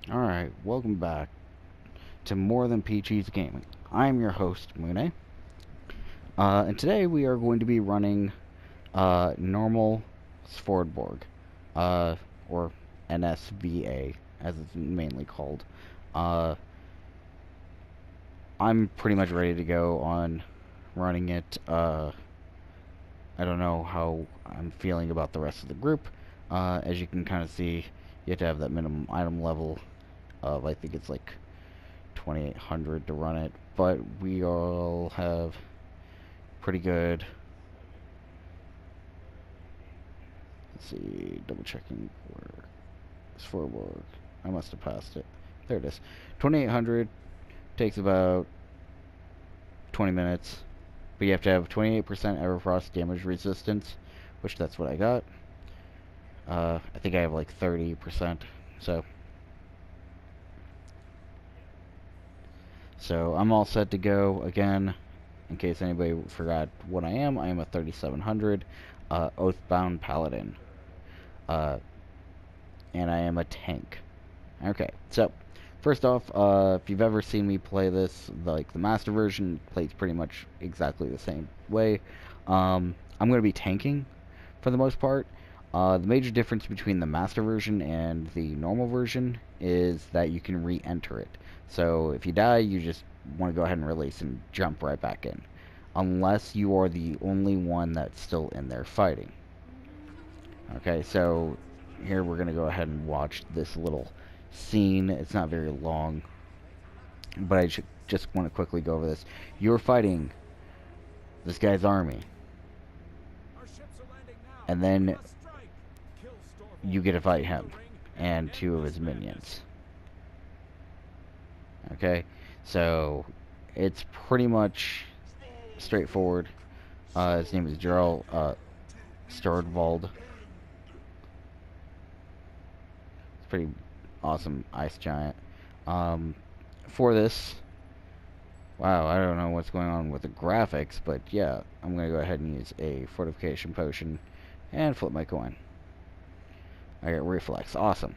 Alright, welcome back to More Than Peachy's Gaming. I'm your host, Mune. And today we are going to be running normal Svardborg, or NSVA, as it's mainly called. Uh, I'm pretty much ready to go on running it. I don't know how I'm feeling about the rest of the group. As you can kind of see, you have to have that minimum item level of, I think it's like 2800 to run it, but we all have pretty good. Let's see, double checking where it's forward. I must have passed it. There it is. 2800 takes about 20 minutes, but you have to have 28% Everfrost damage resistance, which that's what I got. I think I have like 30%, so I'm all set to go again. In case anybody forgot what I am a 3700 Oathbound Paladin. And I am a tank. Okay, so first off, if you've ever seen me play this, like the master version plays pretty much exactly the same way. I'm going to be tanking for the most part. The major difference between the master version and the normal version is that you can re-enter it. So if you die, you just want to go ahead and release and jump right back in. Unless you are the only one that's still in there fighting. Okay, so here we're going to go ahead and watch this little scene. It's not very long, but I just want to quickly go over this. You're fighting this guy's army, and then you get to fight him and two of his minions. Okay, so it's pretty much straightforward. His name is Gerald Svardborg. It's pretty awesome ice giant. For this, wow, I don't know what's going on with the graphics, but yeah, I'm gonna go ahead and use a fortification potion and flip my coin. I got reflex, awesome.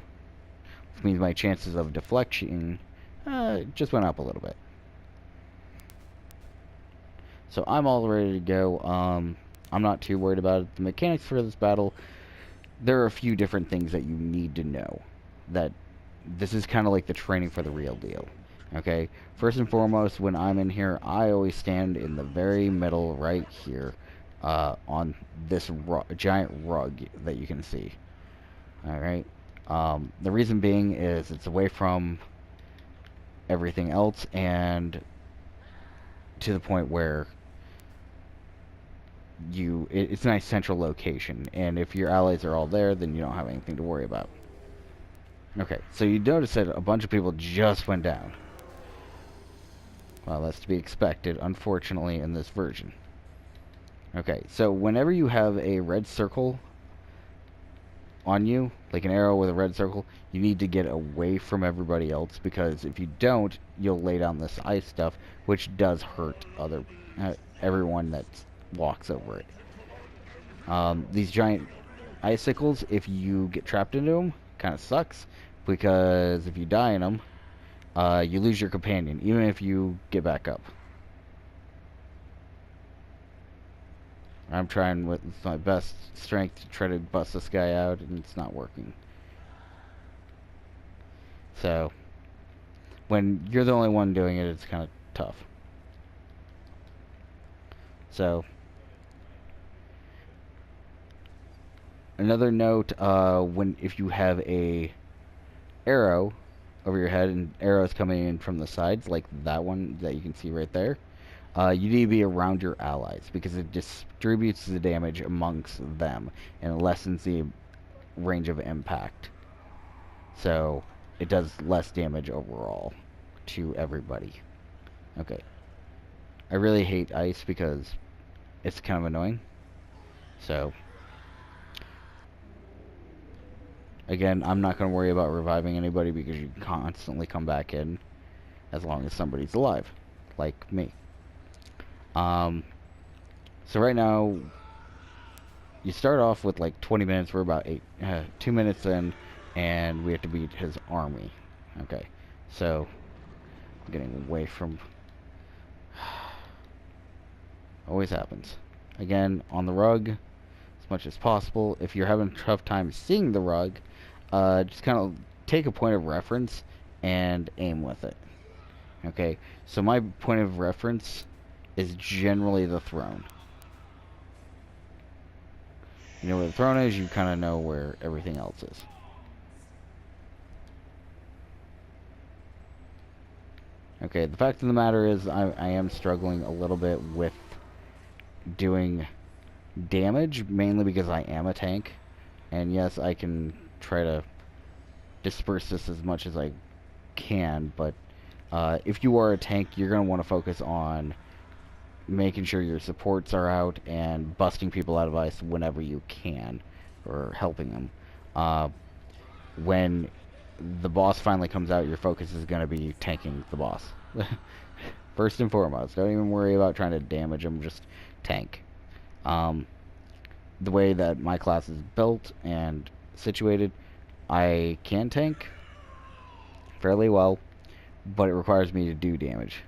Which means my chances of deflection just went up a little bit. So I'm all ready to go. I'm not too worried about it. The mechanics for this battle, there are a few different things that you need to know. That this is kind of like the training for the real deal. Okay? First and foremost, when I'm in here, I always stand in the very middle right here on this giant rug that you can see. Alright? The reason being is it's away from everything else and to the point where it's a nice central location, and if your allies are all there, then you don't have anything to worry about. Okay, so you notice that a bunch of people just went down. Well, that's to be expected, unfortunately, in this version. Okay, so whenever you have a red circle on you, like an arrow with a red circle, you need to get away from everybody else, because if you don't, you'll lay down this ice stuff, which does hurt everyone that walks over it. These giant icicles, if you get trapped into them, kind of sucks, because if you die in them, you lose your companion, even if you get back up. I'm trying with my best strength to try to bust this guy out, and it's not working. So, when you're the only one doing it, it's kind of tough. So, another note, if you have a arrow over your head and arrows coming in from the sides, like that one that you can see right there, you need to be around your allies, because it distributes the damage amongst them and lessens the range of impact. So it does less damage overall to everybody. Okay. I really hate ice because it's kind of annoying. So again, I'm not going to worry about reviving anybody, because you can constantly come back in as long as somebody's alive, like me. So right now, you start off with like 20 minutes. We're about 2 minutes in, and we have to beat his army. Okay, so I'm getting away from... Always happens. Again, on the rug, as much as possible. If you're having a tough time seeing the rug, just kind of take a point of reference and aim with it. Okay, so my point of reference is generally the throne. You know where the throne is, you kind of know where everything else is. Okay, the fact of the matter is I am struggling a little bit with doing damage, mainly because I am a tank. And yes, I can try to disperse this as much as I can, but if you are a tank, you're going to want to focus on making sure your supports are out and busting people out of ice whenever you can, or helping them. When the boss finally comes out, your focus is going to be tanking the boss. First and foremost, don't even worry about trying to damage them, just tank. The way that my class is built and situated, I can tank fairly well, but it requires me to do damage.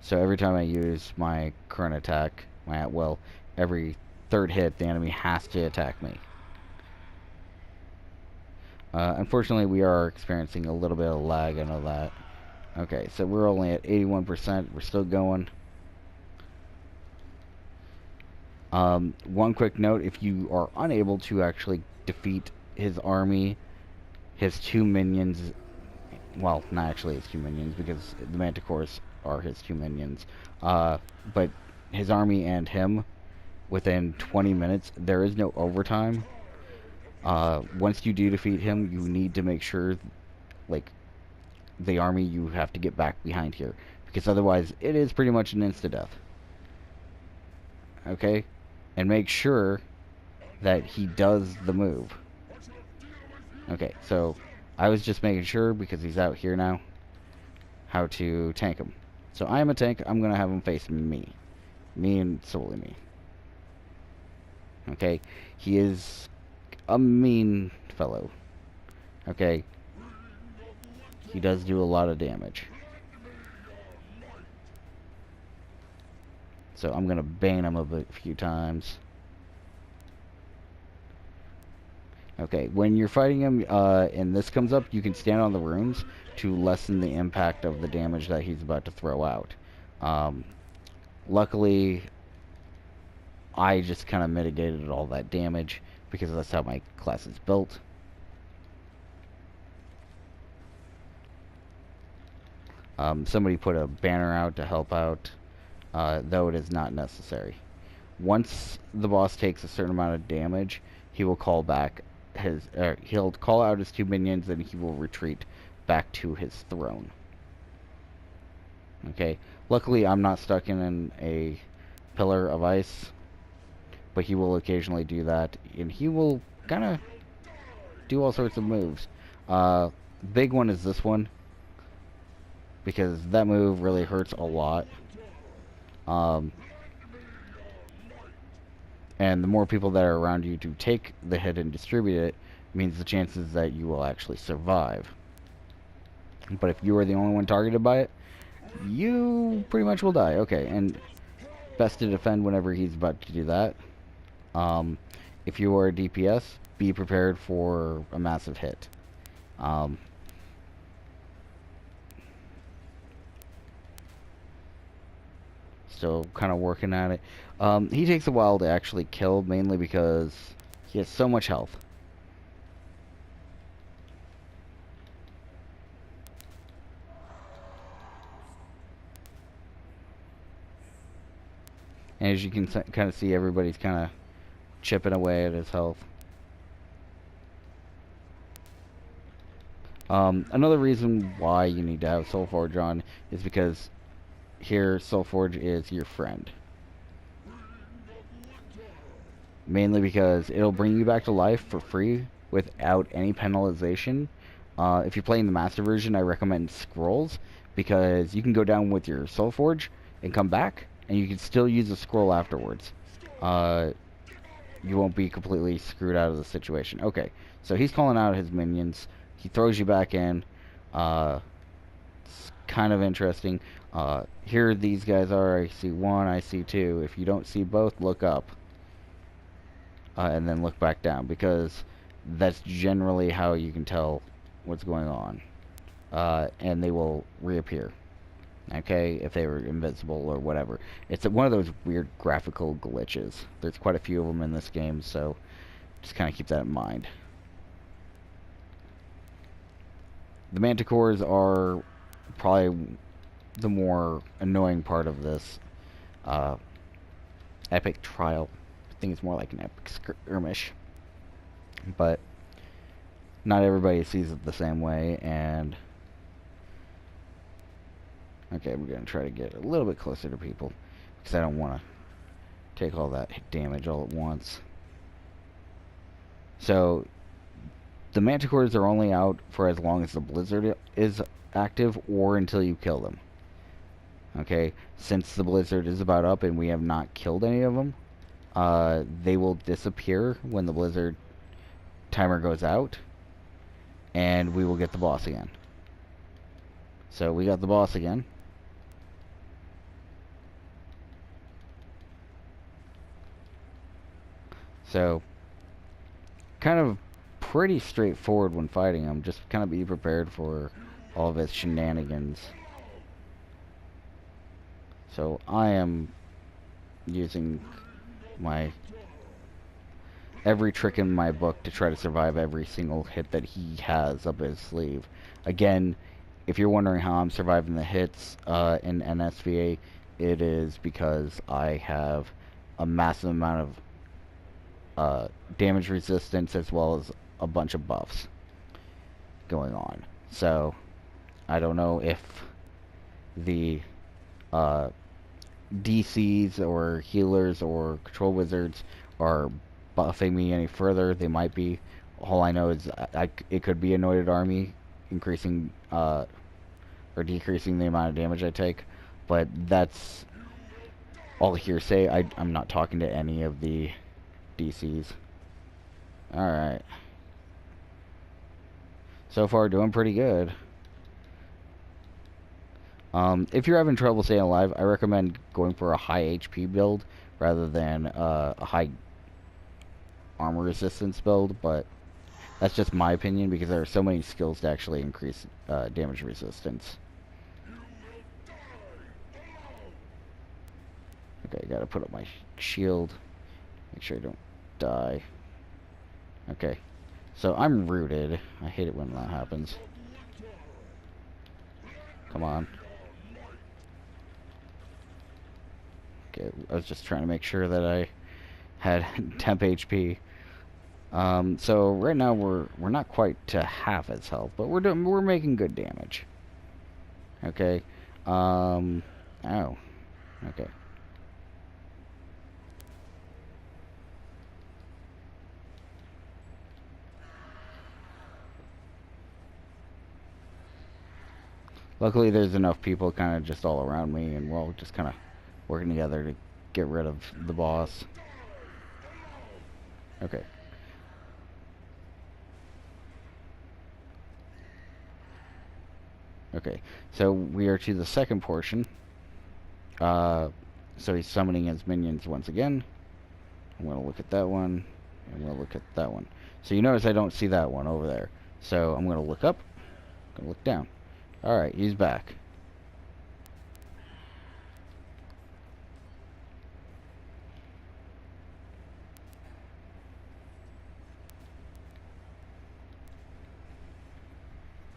So every time I use my current attack, my at will, every third hit, the enemy has to attack me. Unfortunately, we are experiencing a little bit of lag, I know that. Okay, so we're only at 81%, we're still going. One quick note, if you are unable to actually defeat his army, his 2 minions, well, not actually his 2 minions, because the Manticores are his 2 minions, but his army and him, within 20 minutes, there is no overtime. Once you do defeat him, you need to make sure, like, the army, you have to get back behind here, because otherwise it is pretty much an insta-death. Okay? And make sure that he does the move. Okay, so I was just making sure, because he's out here now, how to tank him. So I am a tank, I'm going to have him face me. Me and solely me. Okay, he is a mean fellow. Okay, he does do a lot of damage. So I'm going to bane him a few times. Okay, when you're fighting him and this comes up, you can stand on the runes to lessen the impact of the damage that he's about to throw out. Luckily, I just kind of mitigated all that damage because that's how my class is built. Somebody put a banner out to help out, though it is not necessary. Once the boss takes a certain amount of damage, he will call back he'll call out his 2 minions and he will retreat back to his throne. Okay, luckily I'm not stuck in a pillar of ice, but he will occasionally do that, and he will kind of do all sorts of moves. Big one is this one, because that move really hurts a lot. And the more people that are around you to take the hit and distribute it means the chances that you will actually survive. But if you are the only one targeted by it, you pretty much will die. Okay, and best to defend whenever he's about to do that. If you are a DPS, be prepared for a massive hit. Still kind of working at it. He takes a while to actually kill, mainly because he has so much health. And as you can kind of see, everybody's kind of chipping away at his health. Another reason why you need to have Soulforge on is because here Soulforge is your friend. Mainly because it'll bring you back to life for free without any penalization. If you're playing the master version, I recommend scrolls, because you can go down with your Soulforge and come back, and you can still use a scroll afterwards. You won't be completely screwed out of the situation. Okay, so he's calling out his minions. He throws you back in. kind of interesting. Here these guys are. I see one, I see two. If you don't see both, look up. And then look back down, because that's generally how you can tell what's going on. And they will reappear. Okay, if they were invincible or whatever. It's one of those weird graphical glitches. There's quite a few of them in this game, so just kind of keep that in mind. The manticores are probably the more annoying part of this epic trial. I think it's more like an epic skirmish. But not everybody sees it the same way, and okay, we're going to try to get a little bit closer to people, because I don't want to take all that damage all at once. So, the manticores are only out for as long as the blizzard is active, or until you kill them. Okay, since the blizzard is about up and we have not killed any of them, they will disappear when the blizzard timer goes out, and we will get the boss again. So we got the boss again. So, kind of pretty straightforward when fighting him. Just kind of be prepared for all of his shenanigans. So I am using my every trick in my book to try to survive every single hit that he has up his sleeve. Again, if you're wondering how I'm surviving the hits in NSVA, it is because I have a massive amount of damage resistance as well as a bunch of buffs going on. So I don't know if the DCs or healers or control wizards are buffing me any further. They might be. All I know is it could be anointed army increasing or decreasing the amount of damage I take, but that's all hearsay. I'm not talking to any of the DCs. Alright. So far, doing pretty good. If you're having trouble staying alive, I recommend going for a high HP build rather than a high armor resistance build, but that's just my opinion because there are so many skills to actually increase damage resistance. Okay, I gotta put up my shield. Make sure I don't die. Okay, so I'm rooted. I hate it when that happens. Come on. Okay, I was just trying to make sure that I had temp HP. So right now we're not quite to half its health, but we're making good damage. Okay. Oh. Okay. Luckily, there's enough people kind of just all around me, and we're all just kind of working together to get rid of the boss. Okay. Okay, so we are to the second portion. So he's summoning his minions once again. I'm going to look at that one. I'm going to look at that one. So you notice I don't see that one over there. So I'm going to look up. I'm going to look down. Alright, he's back.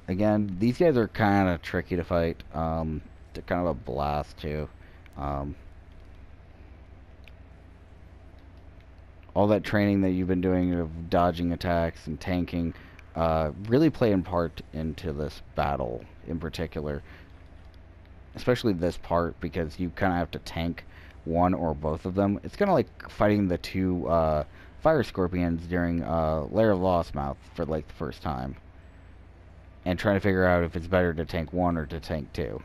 Again, these guys are kind of tricky to fight. They're kind of a blast too. All that training that you've been doing of dodging attacks and tanking really play in part into this battle in particular. Especially this part, because you kind of have to tank one or both of them. It's kind of like fighting the two fire scorpions during Lair of Lostmouth for like the first time. And trying to figure out if it's better to tank one or to tank two.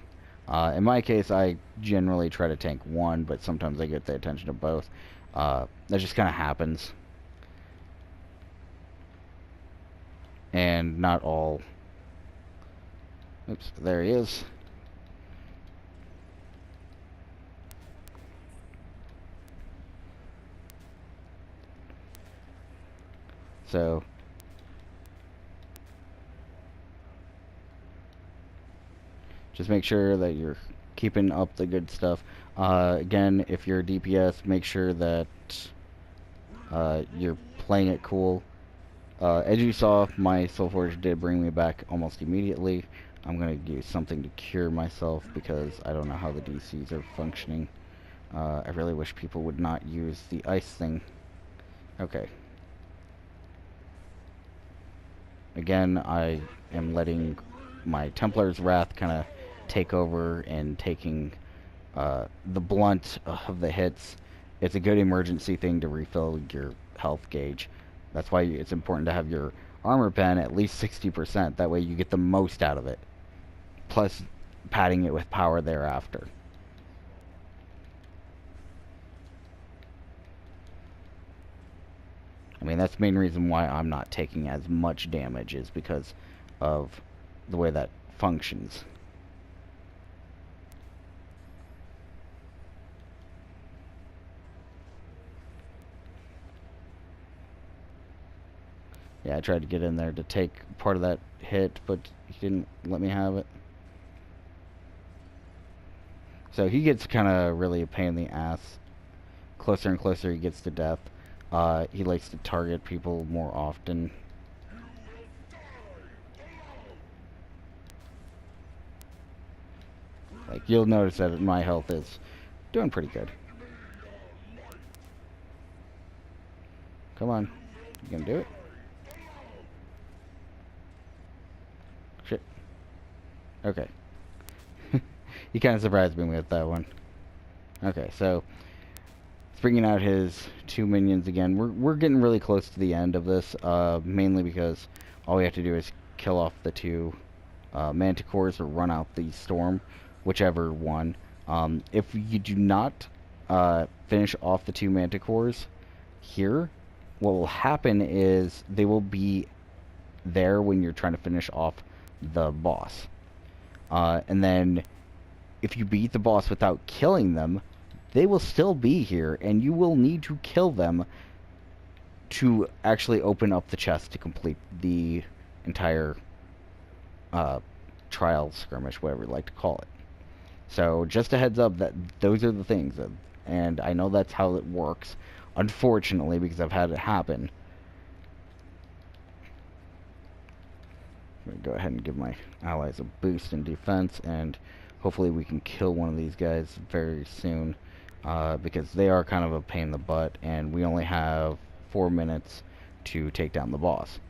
In my case, I generally try to tank one, but sometimes I get the attention of both. That just kind of happens. And not all... Oops, there he is. So just make sure that you're keeping up the good stuff. Again, if you're a DPS, make sure that you're playing it cool. As you saw, my Soulforge did bring me back almost immediately. I'm going to use something to cure myself because I don't know how the DCs are functioning. I really wish people would not use the ice thing. Okay. Again, I am letting my Templar's Wrath kind of take over and taking the blunt of the hits. It's a good emergency thing to refill your health gauge. That's why it's important to have your armor pen at least 60%. That way you get the most out of it. Plus padding it with power thereafter. I mean, that's the main reason why I'm not taking as much damage, is because of the way that functions. Yeah, I tried to get in there to take part of that hit, but he didn't let me have it. So he gets kind of really a pain in the ass. Closer and closer he gets to death. He likes to target people more often. Like, you'll notice that my health is doing pretty good. Come on. You gonna do it? Shit. Okay. He kind of surprised me with that one. Okay, so it's bringing out his two minions again. We're getting really close to the end of this, mainly because all we have to do is kill off the two manticores or run out the storm, whichever one. If you do not finish off the two manticores here, what will happen is they will be there when you're trying to finish off the boss. And then if you beat the boss without killing them, they will still be here, and you will need to kill them to actually open up the chest to complete the entire trial skirmish, whatever you like to call it. So just a heads up that those are the things, and I know that's how it works, unfortunately, because I've had it happen. I'm going to go ahead and give my allies a boost in defense, and hopefully we can kill one of these guys very soon, because they are kind of a pain in the butt, and we only have 4 minutes to take down the boss.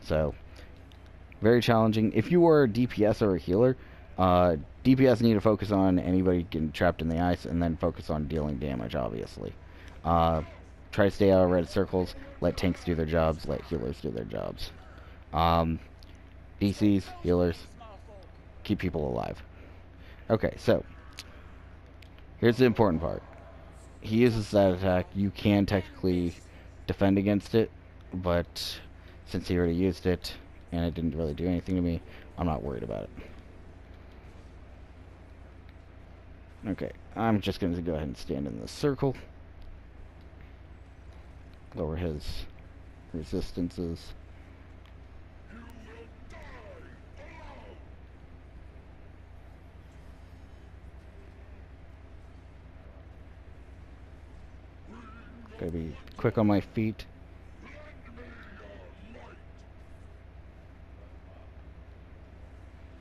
So, very challenging. If you are a DPS or a healer, DPS need to focus on anybody getting trapped in the ice, and then focus on dealing damage, obviously. Try to stay out of red circles, let tanks do their jobs, let healers do their jobs. DCs, healers, keep people alive. Okay, so here's the important part. He uses that attack. You can technically defend against it, but since he already used it and it didn't really do anything to me, I'm not worried about it. Okay, I'm just going to go ahead and stand in the circle. Lower his resistances. Gotta be quick on my feet.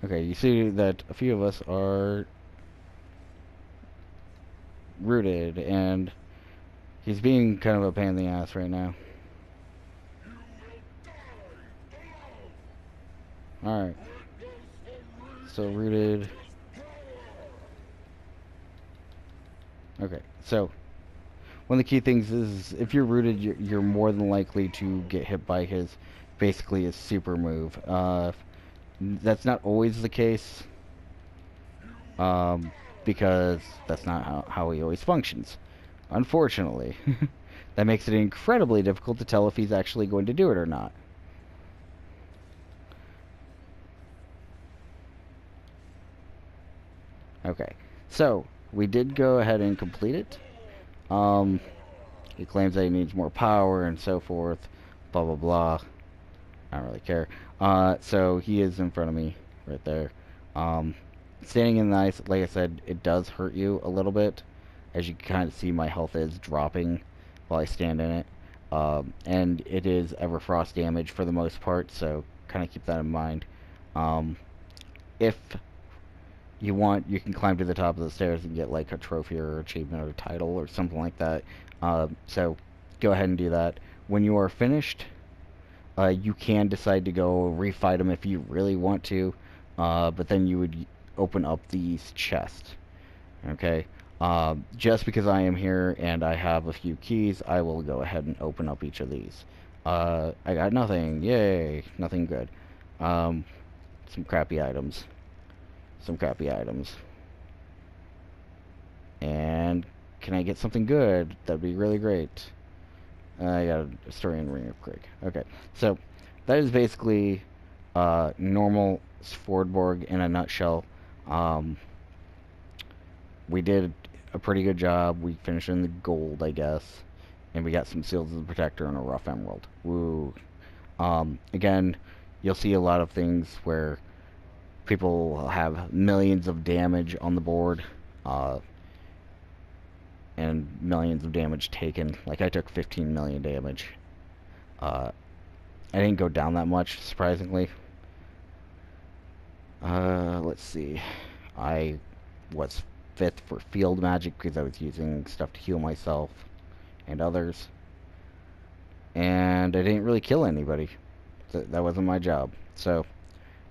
Okay, you see that a few of us are rooted, and he's being kind of a pain in the ass right now. Alright. So rooted. Okay, so one of the key things is if you're rooted, you're more than likely to get hit by his, basically his super move. That's not always the case, because that's not how he always functions, unfortunately. That makes it incredibly difficult to tell if he's actually going to do it or not. Okay, so we did go ahead and complete it. He claims that he needs more power and so forth. Blah blah blah. I don't really care. So he is in front of me right there. Um, Standing in the ice, like I said, it does hurt you a little bit. As you can kind of see, my health is dropping while I stand in it. And it is Everfrost damage for the most part, so kind of keep that in mind. If you want, you can climb to the top of the stairs and get like a trophy or achievement or a title or something like that. So go ahead and do that. When you are finished, you can decide to go refight them if you really want to, but then you would open up these chests. Okay? Just because I am here and I have a few keys, I will go ahead and open up each of these. I got nothing. Yay. Nothing good. Some crappy items. Some crappy items. And can I get something good? That'd be really great. I got a story in Ring of Krieg. Okay, so that is basically normal Svardborg in a nutshell. We did a pretty good job. We finished in the gold, I guess, and we got some Seals of the Protector and a rough emerald. Woo. Again, you'll see a lot of things where people have millions of damage on the board, and millions of damage taken. Like, I took 15 million damage. I didn't go down that much, surprisingly. Let's see. I was 5th for field magic because I was using stuff to heal myself and others. And I didn't really kill anybody. That wasn't my job. So,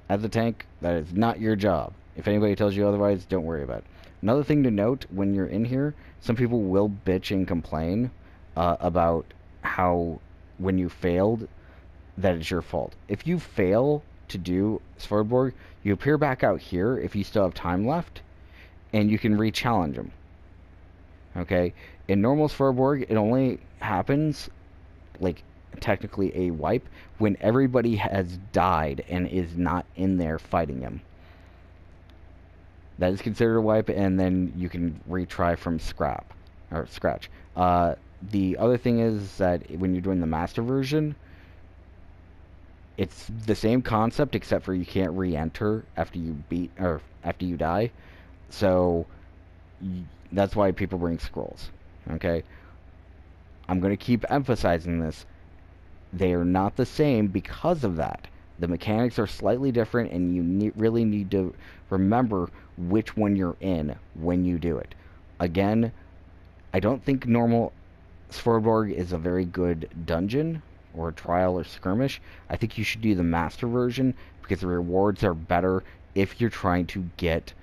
as a tank, that is not your job. If anybody tells you otherwise, don't worry about it. Another thing to note when you're in here, some people will bitch and complain about how when you failed, that it's your fault. If you fail to do Svardborg, you appear back out here if you still have time left, and you can re-challenge them. Okay? In normal Svardborg, it only happens, like, technically a wipe, when everybody has died and is not in there fighting him. That is considered a wipe, and then you can retry from scratch. The other thing is that when you're doing the master version, it's the same concept except for you can't re-enter after you after you die. So that's why people bring scrolls. Okay, I'm going to keep emphasizing this. They are not the same because of that. The mechanics are slightly different, and you really need to remember which one you're in when you do it. Again, I don't think normal Svardborg is a very good dungeon or trial or skirmish. I think you should do the master version because the rewards are better if you're trying to get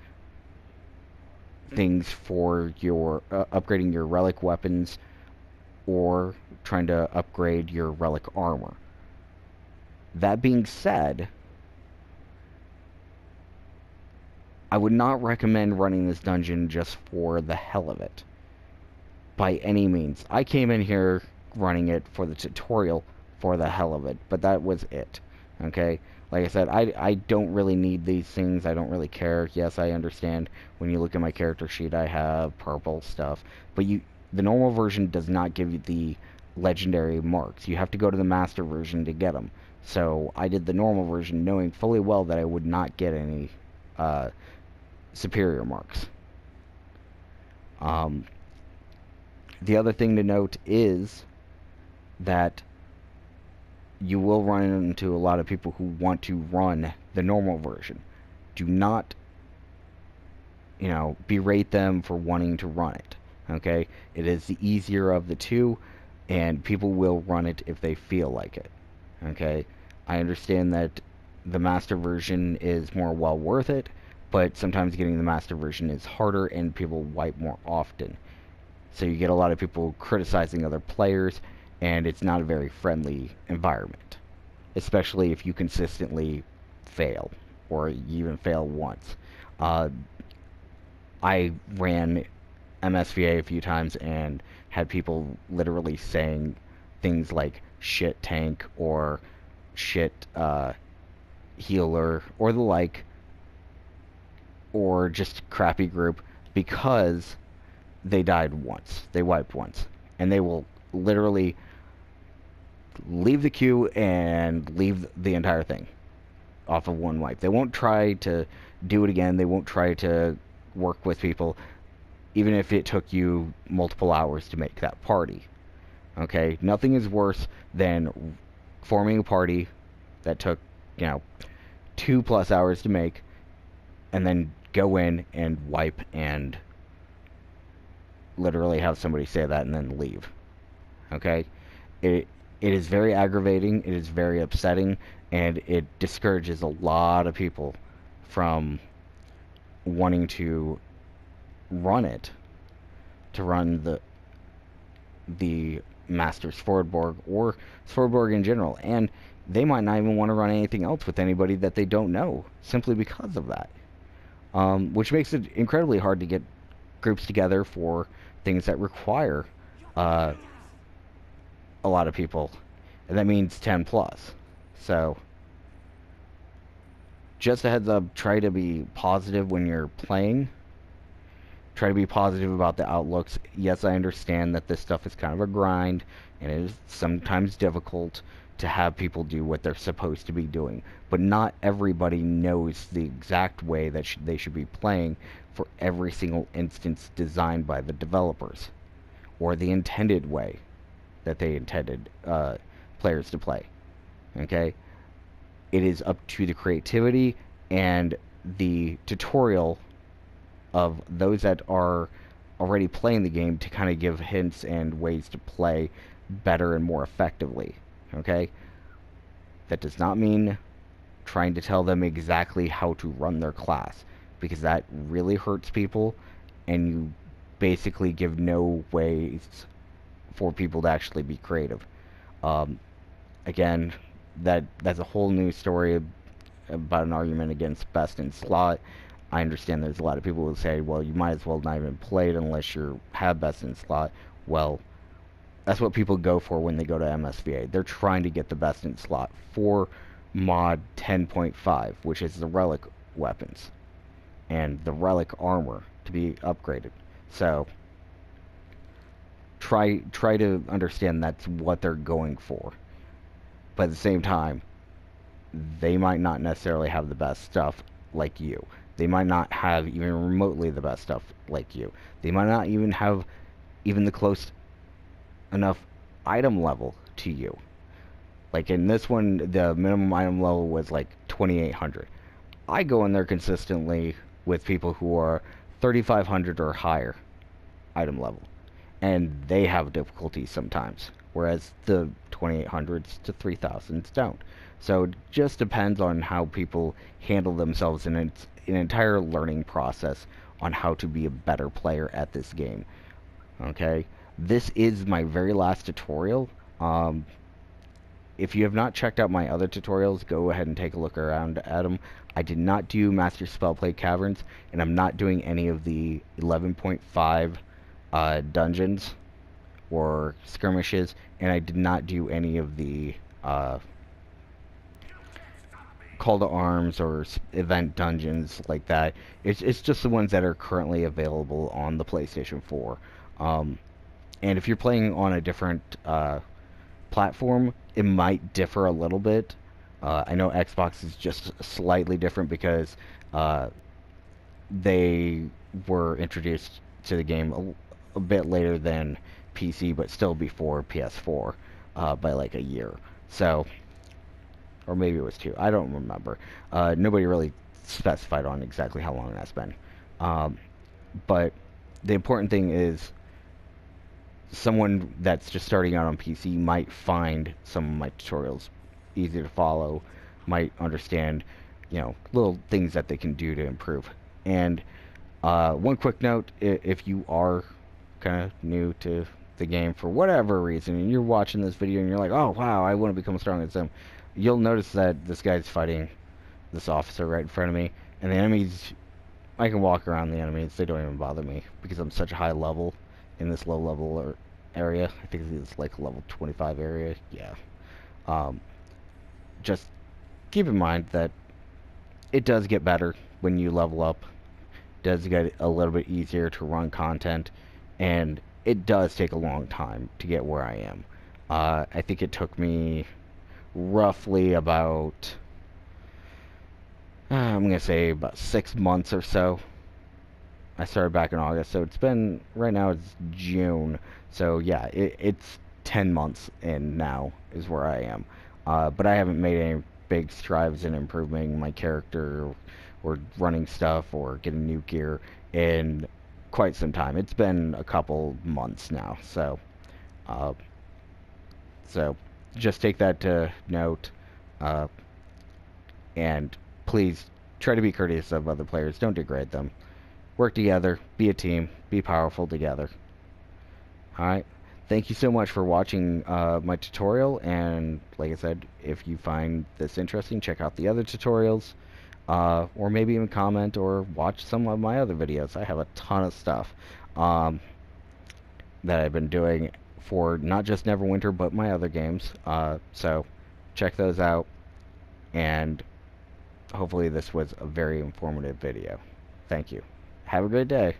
things for your upgrading your relic weapons or trying to upgrade your relic armor. That being said, I would not recommend running this dungeon just for the hell of it. By any means. I came in here running it for the tutorial for the hell of it, but that was it. Okay? Like I said, I don't really need these things. I don't really care. Yes, I understand. When you look at my character sheet, I have purple stuff. But the normal version does not give you the legendary marks. You have to go to the master version to get them. So I did the normal version knowing fully well that I would not get any superior marks. The other thing to note is that you will run into a lot of people who want to run the normal version. Do not, berate them for wanting to run it. Okay? It is the easier of the two, and people will run it if they feel like it. Okay? I understand that the master version is more well worth it, but sometimes getting the master version is harder and people wipe more often. So you get a lot of people criticizing other players, and it's not a very friendly environment. Especially if you consistently fail, or you even fail once. I ran MSVA a few times and had people literally saying things like shit tank or shit healer or the like, or just crappy group because they died once, they wiped once, and they will literally leave the queue and leave the entire thing off of one wipe. They won't try to do it again. They won't try to work with people, even if it took you multiple hours to make that party. Okay? Nothing is worse than forming a party that took, 2+ hours to make, and then go in and wipe and literally have somebody say that and then leave. Okay? It is very aggravating, it is very upsetting, and it discourages a lot of people from wanting to run it, to run the Master Svardborg or Svardborg in general, and they might not even want to run anything else with anybody that they don't know, simply because of that. Which makes it incredibly hard to get groups together for things that require a lot of people, and that means 10 plus. So, just a heads up, try to be positive when you're playing. Try to be positive about the outlooks. Yes, I understand that this stuff is kind of a grind, and it is sometimes difficult to have people do what they're supposed to be doing. But not everybody knows the exact way that they should be playing for every single instance designed by the developers, or the intended way that they intended players to play. Okay? It is up to the creativity and the tutorial of those that are already playing the game to kind of give hints and ways to play better and more effectively. Okay? That does not mean trying to tell them exactly how to run their class, because that really hurts people, and you basically give no ways for people to actually be creative. Again, that's a whole new story about an argument against best in slot. I understand there's a lot of people who say, well, you might as well not even play it unless you have best in slot. Well, that's what people go for when they go to MSVA. They're trying to get the best in slot for mod 10.5, which is the relic weapons and the relic armor to be upgraded. So try to understand that's what they're going for. But at the same time, they might not necessarily have the best stuff like you. They might not have even remotely the best stuff like you. They might not even have even the close enough item level to you. Like in this one, the minimum item level was like 2,800. I go in there consistently with people who are 3,500 or higher item level, and they have difficulties sometimes, whereas the 2,800s to 3,000s don't. So it just depends on how people handle themselves, and it's an entire learning process on how to be a better player at this game. Okay? This is my very last tutorial. If you have not checked out my other tutorials, go ahead and take a look around at them. I did not do Master Spellplay Caverns, and I'm not doing any of the 11.5 dungeons or skirmishes, and I did not do any of the call to arms or event dungeons like that. It's just the ones that are currently available on the PlayStation 4. And if you're playing on a different platform, it might differ a little bit. I know Xbox is just slightly different because they were introduced to the game a bit later than PC, but still before PS4 by like a year. So, or maybe it was 2. I don't remember. Nobody really specified on exactly how long that's been. But the important thing is, someone that's just starting out on PC might find some of my tutorials easy to follow, might understand, little things that they can do to improve. And one quick note, if you are kind of new to the game for whatever reason, and you're watching this video and you're like, oh wow, I want to become strong as them, you'll notice that this guy's fighting this officer right in front of me, and the enemies, I can walk around the enemies, they don't even bother me, because I'm such a high level in this low level area. I think it's like level 25 area. Yeah. Just keep in mind that it does get better when you level up. It does get a little bit easier to run content, and it does take a long time to get where I am. I think it took me roughly about, I'm gonna say about 6 months or so. I started back in August, so it's been, right now it's June, so yeah, it's 10 months in now is where I am. But I haven't made any big strides in improving my character or running stuff or getting new gear in quite some time. It's been a couple months now, uh, so just take that to note, uh, and please try to be courteous of other players. Don't degrade them. Work together, be a team, be powerful together. Alright, thank you so much for watching my tutorial, and like I said, if you find this interesting, check out the other tutorials, or maybe even comment or watch some of my other videos. I have a ton of stuff um, that I've been doing for not just Neverwinter, but my other games, so check those out, and hopefully this was a very informative video. Thank you. Have a great day.